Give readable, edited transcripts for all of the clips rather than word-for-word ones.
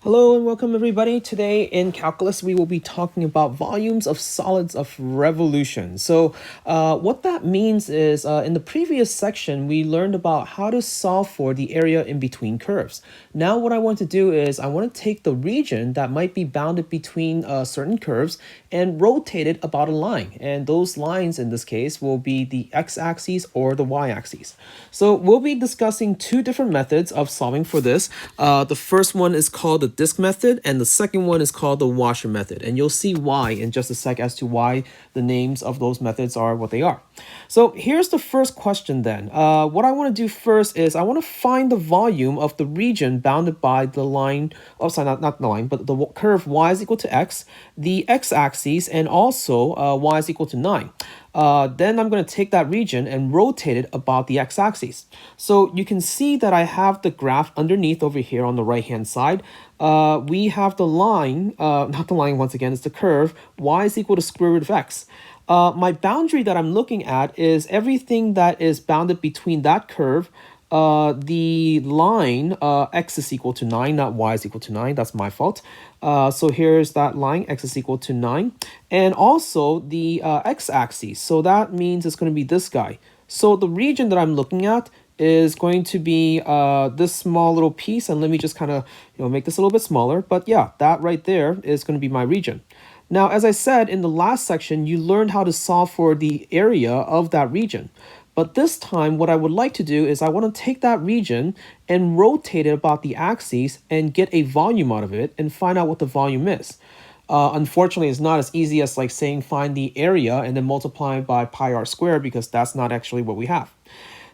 Hello and welcome everybody. Today in calculus we will be talking about volumes of solids of revolution. What that means is in the previous section we learned about how to solve for the area in between curves. Now what I want to do is I want to take the region that might be bounded between certain curves and rotate it about a line. And those lines in this case will be the x-axis or the y-axis. So we'll be discussing two different methods of solving for this. The first one is called the disk method and the second one is called the washer method. And you'll see why in just a sec as to why the names of those methods are what they are. So here's the first question then. What I want to do first is I want to find the volume of the region bounded by the line, oh sorry, not the line, but the curve y is equal to x, the x-axis, and also y is equal to 9. Then I'm going to take that region and rotate it about the x-axis. So you can see that I have the graph underneath over here on the right hand side. We have the line, not the line once again, it's the curve, y is equal to square root of x. My boundary that I'm looking at is everything that is bounded between that curve. The line x is equal to 9, not y is equal to 9. That's my fault. So here's that line, x is equal to 9. And also the x-axis. So that means it's going to be this guy. So the region that I'm looking at is going to be this small little piece. And let me just kind of make this a little bit smaller. But yeah, that right there is going to be my region. Now, as I said in the last section, you learned how to solve for the area of that region. But this time, what I would like to do is I want to take that region and rotate it about the axis and get a volume out of it and find out what the volume is. Unfortunately, it's not as easy as like saying find the area and then multiply by pi r squared because that's not actually what we have.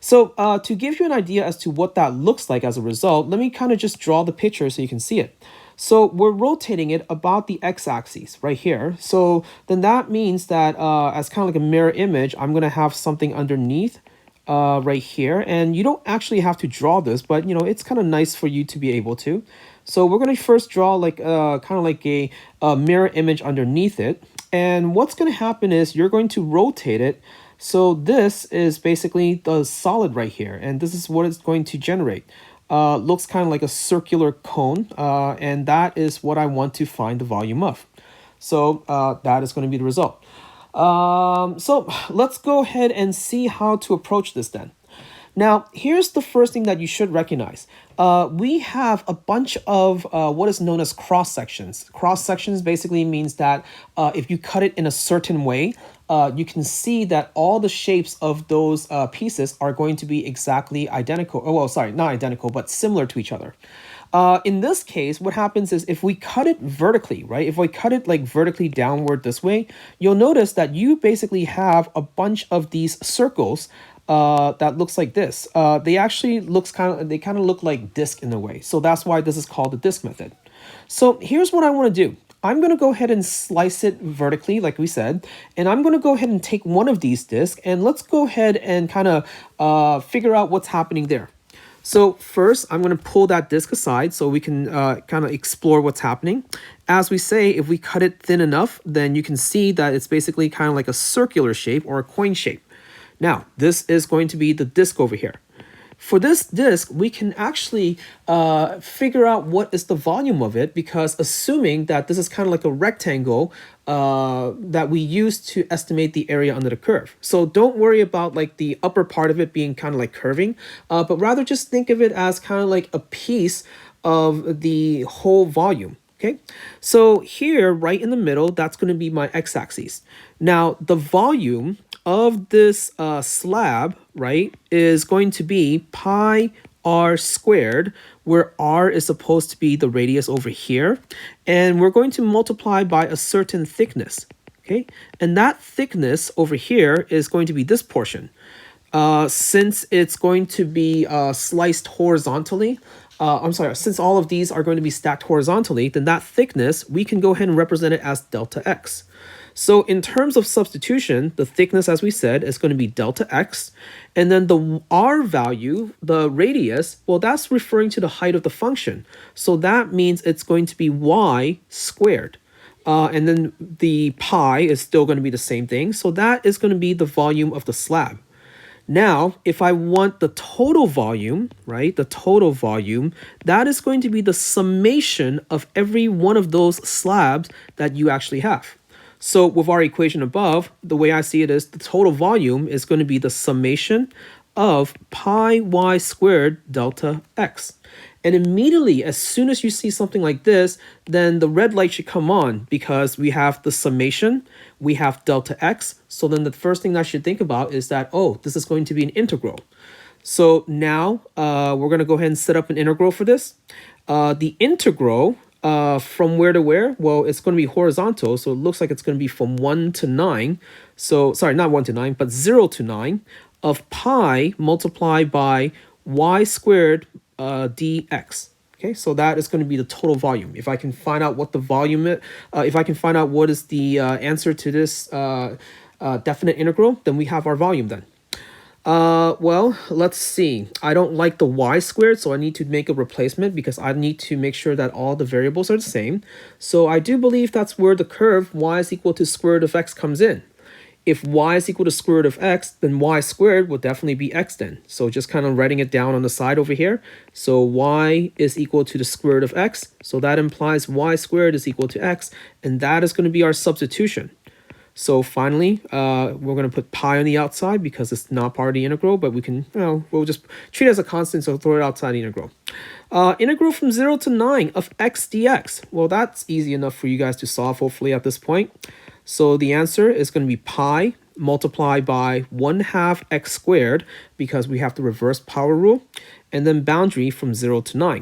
So to give you an idea as to what that looks like as a result, let me kind of just draw the picture so you can see it. So we're rotating it about the x-axis right here. So then that means that as kind of like a mirror image, I'm going to have something underneath right here. And you don't actually have to draw this, but it's kind of nice for you to be able to. So we're going to first draw like kind of like a mirror image underneath it. And what's going to happen is you're going to rotate it. So this is basically the solid right here. And this is what it's going to generate. Looks kind of like a circular cone, and that is what I want to find the volume of. So that is going to be the result. So let's go ahead and see how to approach this then. Now, here's the first thing that you should recognize. We have a bunch of what is known as cross sections. Cross sections basically means that if you cut it in a certain way, you can see that all the shapes of those pieces are going to be exactly identical. Oh, well, sorry, not identical, but similar to each other. In this case, what happens is if we cut it vertically, right? If we cut it like vertically downward this way, you'll notice that you basically have a bunch of these circles that looks like this. They actually kind of look like disc in a way. So that's why this is called the disk method. So here's what I want to do. I'm going to go ahead and slice it vertically, like we said, and I'm going to go ahead and take one of these discs, and let's go ahead and kind of figure out what's happening there. So first, I'm going to pull that disc aside so we can kind of explore what's happening. As we say, if we cut it thin enough, then you can see that it's basically kind of like a circular shape or a coin shape. Now, this is going to be the disc over here. For this disc, we can actually figure out what is the volume of it because assuming that this is kind of like a rectangle that we use to estimate the area under the curve. So don't worry about like the upper part of it being kind of like curving, but rather just think of it as kind of like a piece of the whole volume. Okay, so here right in the middle, that's going to be my x-axis. Now, the volume of this slab, right, is going to be pi r squared, where r is supposed to be the radius over here. And we're going to multiply by a certain thickness, okay? And that thickness over here is going to be this portion. Since it's going to be sliced horizontally, since all of these are going to be stacked horizontally, then that thickness, we can go ahead and represent it as delta x. So in terms of substitution, the thickness, as we said, is going to be delta x. And then the r value, the radius, well, that's referring to the height of the function. So that means it's going to be y squared. And then the pi is still going to be the same thing. So that is going to be the volume of the slab. Now, if I want the total volume, right, the total volume, that is going to be the summation of every one of those slabs that you actually have. So with our equation above, the way I see it is the total volume is going to be the summation of pi y squared delta x. And immediately, as soon as you see something like this, then the red light should come on because we have the summation, we have delta x. So then the first thing I should think about is that, oh, this is going to be an integral. So now we're going to go ahead and set up an integral for this. The integral from where to where? Well, it's going to be horizontal. So it looks like it's going to be from 1 to 9. So, sorry, not 1 to 9, but 0 to 9 of pi multiplied by y squared dx. Okay, so that is going to be the total volume. If I can find out what the volume is, if I can find out what is the answer to this definite integral, then we have our volume then. Well, let's see. I don't like the y squared, so I need to make a replacement because I need to make sure that all the variables are the same. So I do believe that's where the curve y is equal to square root of x comes in. If y is equal to square root of x, then y squared will definitely be x then. So just kind of writing it down on the side over here. So y is equal to the square root of x. So that implies y squared is equal to x. And that is going to be our substitution. So finally, we're going to put pi on the outside because it's not part of the integral. But we can, we'll just treat it as a constant. So throw it outside the integral. Integral from 0 to 9 of x dx. Well, that's easy enough for you guys to solve, hopefully, at this point. So the answer is going to be pi multiplied by 1/2 x squared because we have the reverse power rule, and then boundary from 0 to 9.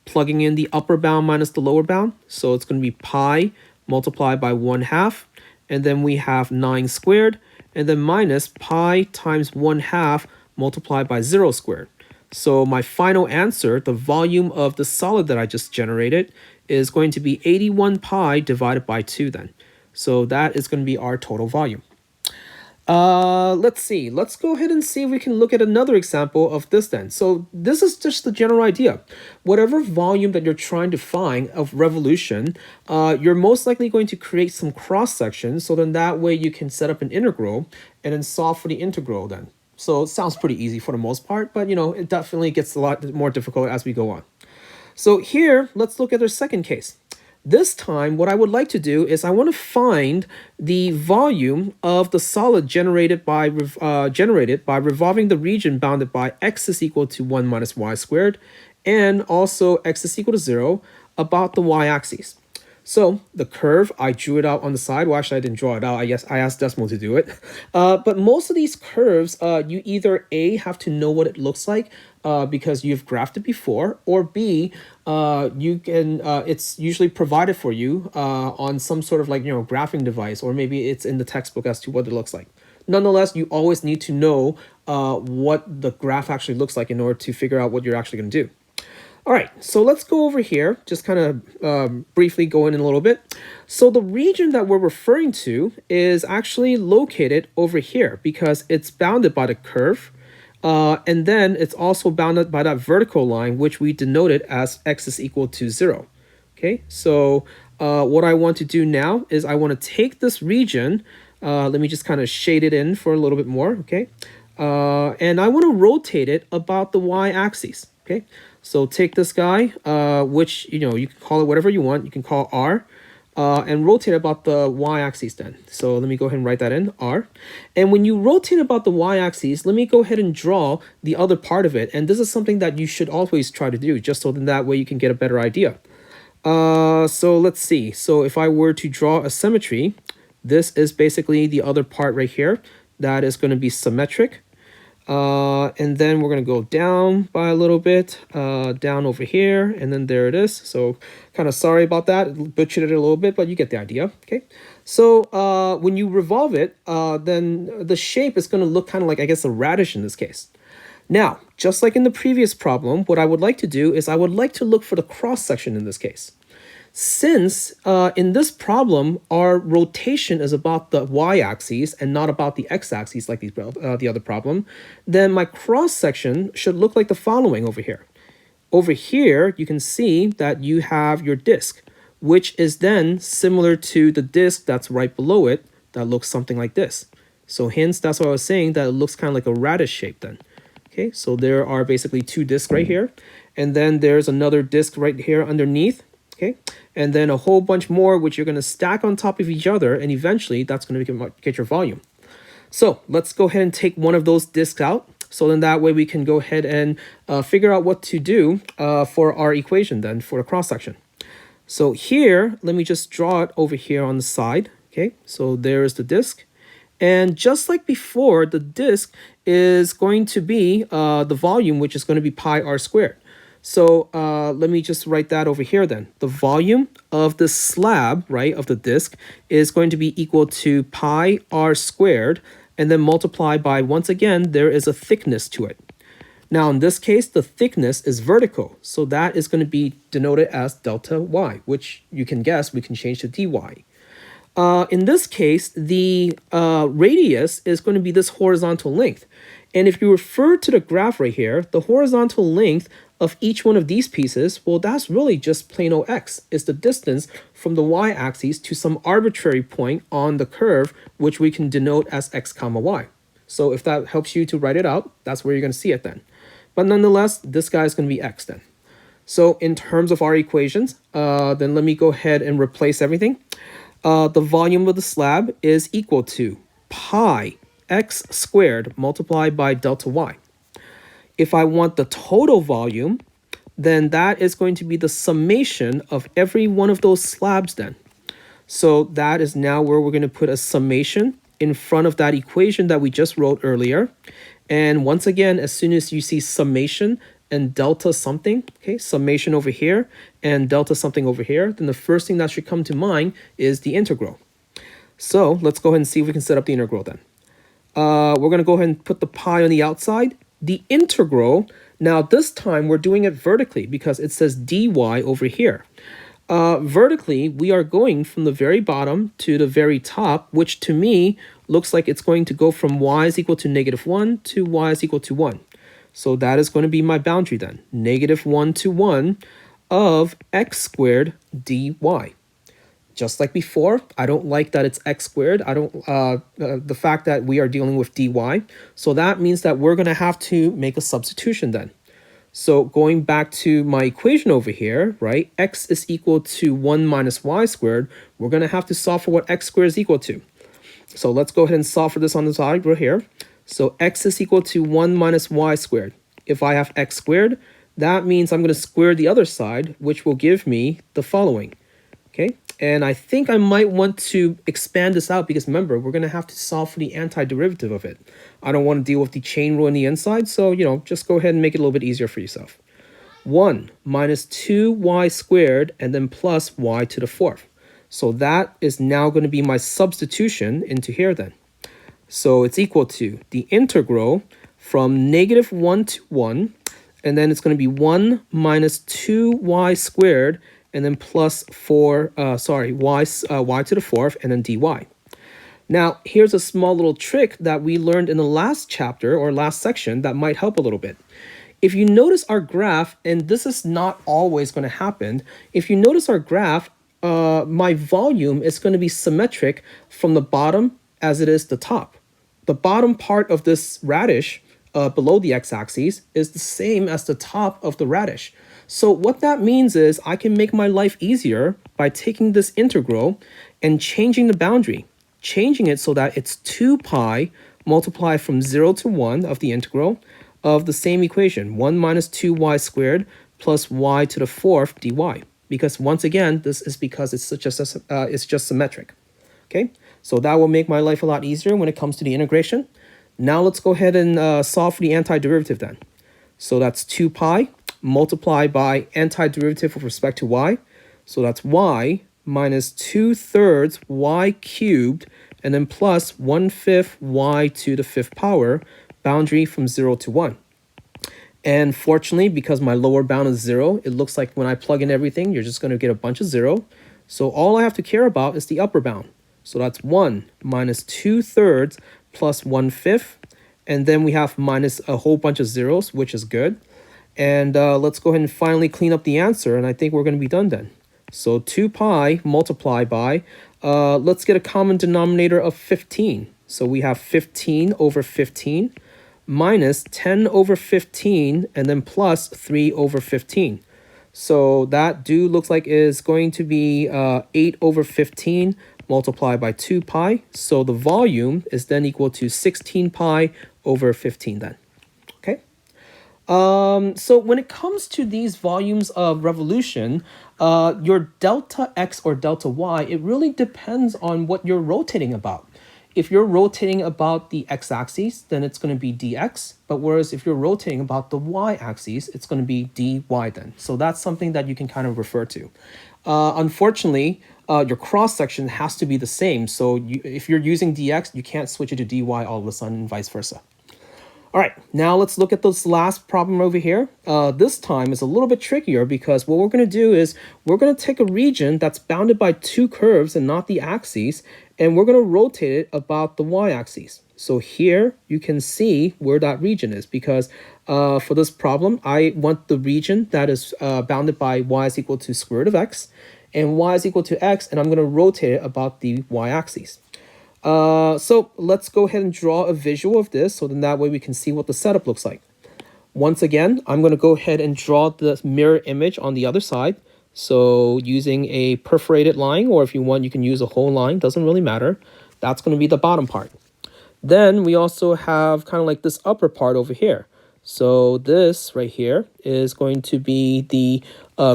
Plugging in the upper bound minus the lower bound, so it's going to be pi multiplied by 1/2, and then we have 9 squared, and then minus pi times 1/2 multiplied by 0 squared. So my final answer, the volume of the solid that I just generated, is going to be 81 pi divided by 2 then. So that is going to be our total volume. Let's see. Let's go ahead and see if we can look at another example of this then. So this is just the general idea. Whatever volume that you're trying to find of revolution, you're most likely going to create some cross sections. So then that way you can set up an integral and then solve for the integral then. So it sounds pretty easy for the most part, but it definitely gets a lot more difficult as we go on. So here, let's look at our second case. This time, what I would like to do is I want to find the volume of the solid generated by revolving the region bounded by x is equal to 1 minus y squared and also x is equal to 0 about the y-axis. So the curve, I drew it out on the side. Well, actually, I didn't draw it out. I asked Decimal to do it. But most of these curves, you either A, have to know what it looks like because you've graphed it before, or B, you can. It's usually provided for you on some sort of graphing device, or maybe it's in the textbook as to what it looks like. Nonetheless, you always need to know what the graph actually looks like in order to figure out what you're actually going to do. All right, so let's go over here, just kind of briefly go in a little bit. So the region that we're referring to is actually located over here because it's bounded by the curve. And then it's also bounded by that vertical line, which we denoted as x is equal to 0. Okay, so what I want to do now is I want to take this region. Let me just kind of shade it in for a little bit more, okay? And I want to rotate it about the y-axis, okay? So take this guy, which, you can call it whatever you want. You can call R, and rotate about the y-axis then. So let me go ahead and write that in, R. And when you rotate about the y-axis, let me go ahead and draw the other part of it. And this is something that you should always try to do, just so that way you can get a better idea. So let's see. So if I were to draw a symmetry, this is basically the other part right here. That is going to be symmetric. And then we're going to go down by a little bit, down over here, and then there it is. So kind of sorry about that, butchered it a little bit, but you get the idea, okay? So when you revolve it, then the shape is going to look kind of like, I guess, a radish in this case. Now, just like in the previous problem, what I would like to do is I would like to look for the cross section in this case. Since in this problem, our rotation is about the y-axis and not about the x-axis like the other problem, then my cross-section should look like the following over here. Over here, you can see that you have your disk, which is then similar to the disk that's right below it that looks something like this. So hence, that's what I was saying, that it looks kind of like a radish shape then. Okay, so there are basically two discs right here. And then there's another disc right here underneath. Okay, and then a whole bunch more, which you're going to stack on top of each other. And eventually, that's going to get your volume. So let's go ahead and take one of those discs out. So then that way we can go ahead and figure out what to do for our equation then for the cross section. So here, let me just draw it over here on the side. Okay, so there's the disk. And just like before, the disk is going to be the volume, which is going to be pi r squared. So let me just write that over here then. The volume of the slab, right, of the disk is going to be equal to pi r squared, and then multiply by, once again, there is a thickness to it. Now, in this case, the thickness is vertical. So that is going to be denoted as delta y, which you can guess we can change to dy. In this case, the radius is going to be this horizontal length. And if you refer to the graph right here, the horizontal length of each one of these pieces, well, that's really just plain old x. It's the distance from the y-axis to some arbitrary point on the curve, which we can denote as x comma y. So if that helps you to write it out, that's where you're going to see it then. But nonetheless, this guy is going to be x then. So in terms of our equations, then let me go ahead and replace everything. The volume of the slab is equal to pi x squared multiplied by delta y. If I want the total volume, then that is going to be the summation of every one of those slabs then. So that is now where we're going to put a summation in front of that equation that we just wrote earlier. And once again, as soon as you see summation and delta something, okay, summation over here and delta something over here, then the first thing that should come to mind is the integral. So let's go ahead and see if we can set up the integral then. We're going to go ahead and put the pi on the outside. The integral, now this time we're doing it vertically because it says dy over here. Vertically, we are going from the very bottom to the very top, which to me looks like it's going to go from y is equal to -1 to y is equal to 1. So that is going to be my boundary then, -1 to 1 of x squared dy. Just like before, I don't like that it's x squared. I don't, the fact that we are dealing with dy. So that means that we're going to have to make a substitution then. So going back to my equation over here, right, x is equal to 1 minus y squared. We're going to have to solve for what x squared is equal to. So let's go ahead and solve for this on the side right here. So x is equal to 1 minus y squared. If I have x squared, that means I'm going to square the other side, which will give me the following. Okay, and I think I might want to expand this out because remember, we're going to have to solve for the antiderivative of it. I don't want to deal with the chain rule on the inside, so, you know, just go ahead and make it a little bit easier for yourself. 1 minus 2y squared and then plus y to the 4th. So that is now going to be my substitution into here then. So it's equal to the integral from -1 to 1, and then it's going to be 1 minus 2y squared and then plus y to the 4th and then dy. Now, here's a small little trick that we learned in the last chapter or last section that might help a little bit. If you notice our graph, and this is not always going to happen, if you notice our graph, my volume is going to be symmetric from the bottom as it is the top. The bottom part of this radish below the x-axis is the same as the top of the radish. So what that means is I can make my life easier by taking this integral and changing the boundary, changing it so that it's 2 pi multiplied from 0 to 1 of the integral of the same equation, 1 minus 2y squared plus y to the 4th dy. Because once again, this is because it's just symmetric. Okay, so that will make my life a lot easier when it comes to the integration. Now let's go ahead and solve for the antiderivative then. So that's 2 pi multiplied by antiderivative with respect to y. So that's y minus 2/3 y cubed and then plus 1/5 y to the 5th power, boundary from 0 to 1. And fortunately, because my lower bound is 0, it looks like when I plug in everything, you're just going to get a bunch of 0. So all I have to care about is the upper bound. So that's 1 minus 2/3 plus 1/5. And then we have minus a whole bunch of zeros, which is good. And let's go ahead and finally clean up the answer. And I think we're going to be done then. So 2 pi multiplied by, let's get a common denominator of 15. So we have 15 over 15 minus 10 over 15 and then plus 3 over 15. So that looks like is going to be 8 over 15 multiplied by 2 pi. So the volume is then equal to 16 pi over 15 then. Okay. So when it comes to these volumes of revolution, your delta x or delta y, it really depends on what you're rotating about. If you're rotating about the x-axis, then it's going to be dx. But whereas if you're rotating about the y-axis, it's going to be dy then. So that's something that you can kind of refer to. Unfortunately, your cross-section has to be the same. So if you're using dx, you can't switch it to dy all of a sudden and vice versa. All right, now let's look at this last problem over here. This time is a little bit trickier because what we're going to do is we're going to take a region that's bounded by two curves and not the axes, and we're going to rotate it about the y-axis. So here you can see where that region is because for this problem, I want the region that is bounded by y is equal to square root of x and y is equal to x, and I'm going to rotate it about the y-axis. So let's go ahead and draw a visual of this so then that way we can see what the setup looks like. Once again, I'm going to go ahead and draw the mirror image on the other side. So using a perforated line, or if you want, you can use a whole line, doesn't really matter. That's going to be the bottom part. Then we also have kind of like this upper part over here. So this right here is going to be the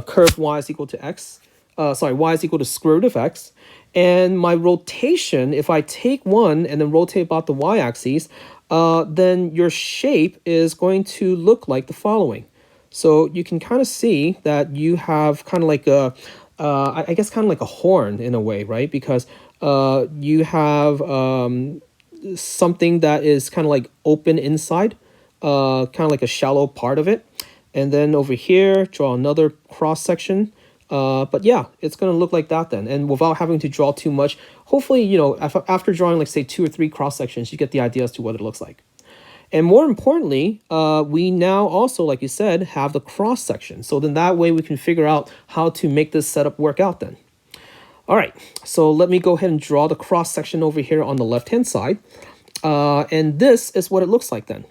curve y is equal to x. Y is equal to square root of x. And my rotation, if I take one and then rotate about the y-axis, then your shape is going to look like the following. So you can kind of see that you have kind of like a, I guess kind of like a horn in a way, right? Because you have something that is kind of like open inside, kind of like a shallow part of it. And then over here, draw another cross section. But yeah, it's going to look like that then. And without having to draw too much, hopefully, you know, after drawing like say 2 or 3 cross sections, you get the idea as to what it looks like. And more importantly, we now also, like you said, have the cross section. So then that way we can figure out how to make this setup work out then. All right, so let me go ahead and draw the cross section over here on the left-hand side. And this is what it looks like then.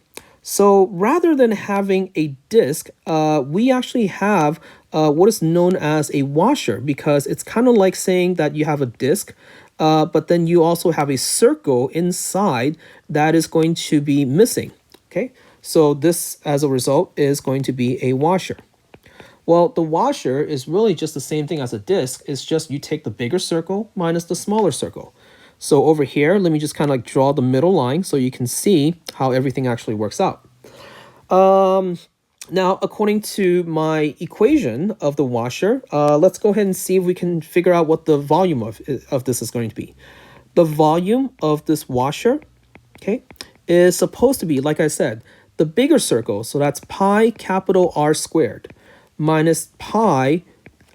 So rather than having a disc, we actually have what is known as a washer, because it's kind of like saying that you have a disc, but then you also have a circle inside that is going to be missing. Okay, so this as a result is going to be a washer. Well, the washer is really just the same thing as a disc. It's just you take the bigger circle minus the smaller circle. So over here, let me just kind of like draw the middle line so you can see how everything actually works out. Now, according to my equation of the washer, let's go ahead and see if we can figure out what the volume of this is going to be. The volume of this washer, okay, is supposed to be, like I said, the bigger circle. So that's pi capital R squared minus pi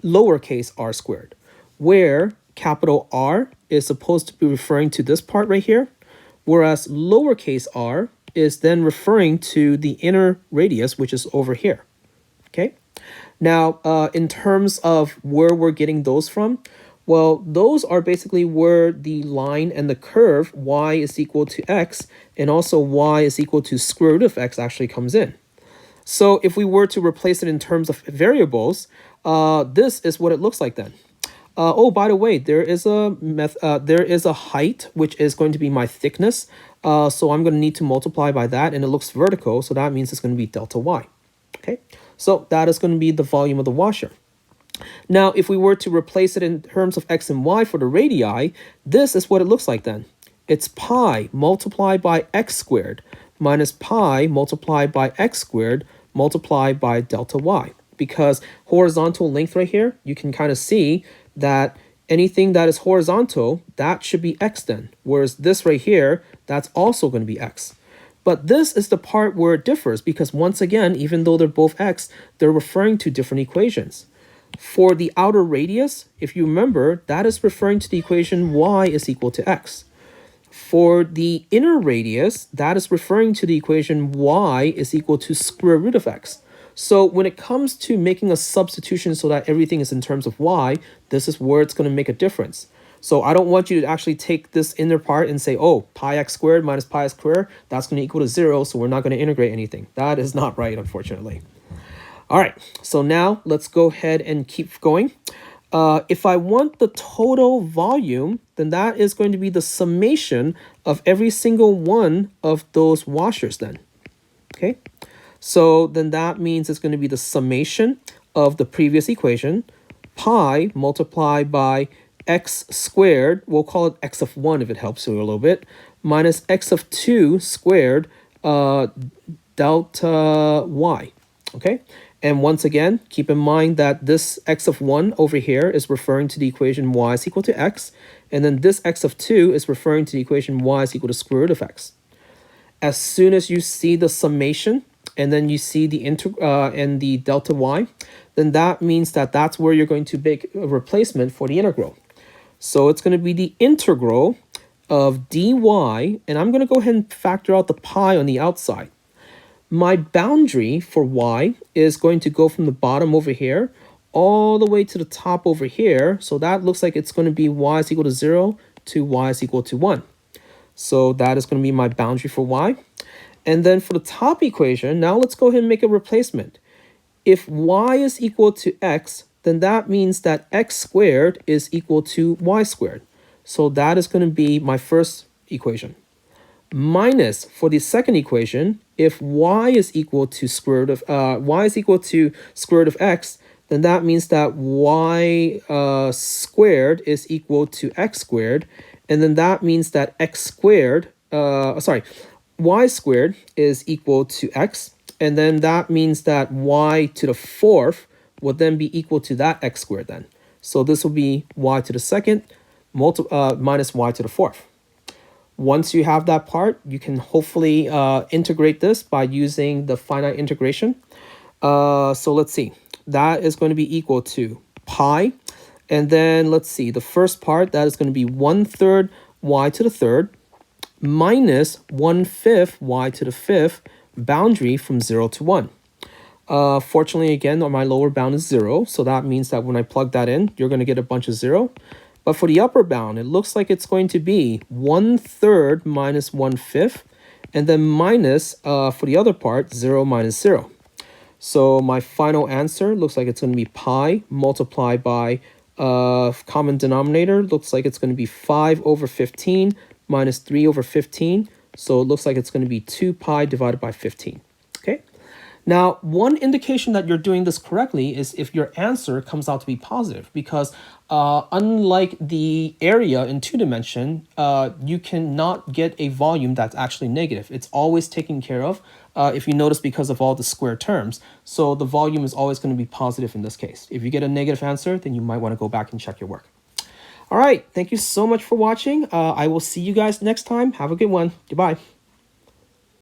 lowercase r squared, where capital R is supposed to be referring to this part right here, whereas lowercase r is then referring to the inner radius, which is over here. Okay. Now, in terms of where we're getting those from, well, those are basically where the line and the curve y is equal to x and also y is equal to square root of x actually comes in. So if we were to replace it in terms of variables, this is what it looks like then. Oh, by the way, there is a height, which is going to be my thickness. So I'm going to need to multiply by that, and it looks vertical, so that means it's going to be delta y. Okay, so that is going to be the volume of the washer. Now, if we were to replace it in terms of x and y for the radii, this is what it looks like then. It's pi multiplied by x squared minus pi multiplied by x squared multiplied by delta y. Because horizontal length right here, you can kind of see that anything that is horizontal, that should be x then. Whereas this right here, that's also going to be x. But this is the part where it differs because once again, even though they're both x, they're referring to different equations. For the outer radius, if you remember, that is referring to the equation y is equal to x. For the inner radius, that is referring to the equation y is equal to square root of x. So when it comes to making a substitution so that everything is in terms of y, this is where it's going to make a difference. So I don't want you to actually take this inner part and say, oh, pi x squared minus pi x squared, that's going to equal to 0, so we're not going to integrate anything. That is not right, unfortunately. All right, so now let's go ahead and keep going. If I want the total volume, then that is going to be the summation of every single one of those washers then. Okay, so then that means it's going to be the summation of the previous equation, pi multiplied by x squared, we'll call it x of 1 if it helps you a little bit, minus x of 2 squared delta y. Okay, and once again, keep in mind that this x of 1 over here is referring to the equation y is equal to x, and then this x of 2 is referring to the equation y is equal to square root of x. As soon as you see the summation, and then you see the and the delta y, then that means that that's where you're going to make a replacement for the integral. So it's going to be the integral of dy, and I'm going to go ahead and factor out the pi on the outside. My boundary for y is going to go from the bottom over here all the way to the top over here. So that looks like it's going to be y is equal to 0 to y is equal to 1. So that is going to be my boundary for y. And then for the top equation, now let's go ahead and make a replacement. If y is equal to x, then that means that x squared is equal to y squared. So that is going to be my first equation. Minus for the second equation, if y is equal to square root of x, then that means that y squared is equal to x squared, and then that means that y squared is equal to x, and then that means that y to the fourth would then be equal to that x squared then. So this will be y to the second minus y to the fourth. Once you have that part, you can hopefully integrate this by using the finite integration. So let's see. That is going to be equal to pi. And then let's see. The first part, that is going to be 1/3 y to the third minus 1/5 y to the fifth boundary from 0 to 1. Fortunately, again, my lower bound is 0. So that means that when I plug that in, you're going to get a bunch of 0. But for the upper bound, it looks like it's going to be 1/3 minus 1/5, and then minus, for the other part, 0 minus 0. So my final answer looks like it's going to be pi multiplied by common denominator. Looks like it's going to be 5/15 minus 3/15. So it looks like it's going to be 2 pi divided by 15. Okay. Now, one indication that you're doing this correctly is if your answer comes out to be positive, because unlike the area in 2-dimension, you cannot get a volume that's actually negative. It's always taken care of, if you notice, because of all the square terms. So the volume is always going to be positive in this case. If you get a negative answer, then you might want to go back and check your work. All right. Thank you so much for watching. I will see you guys next time. Have a good one. Goodbye.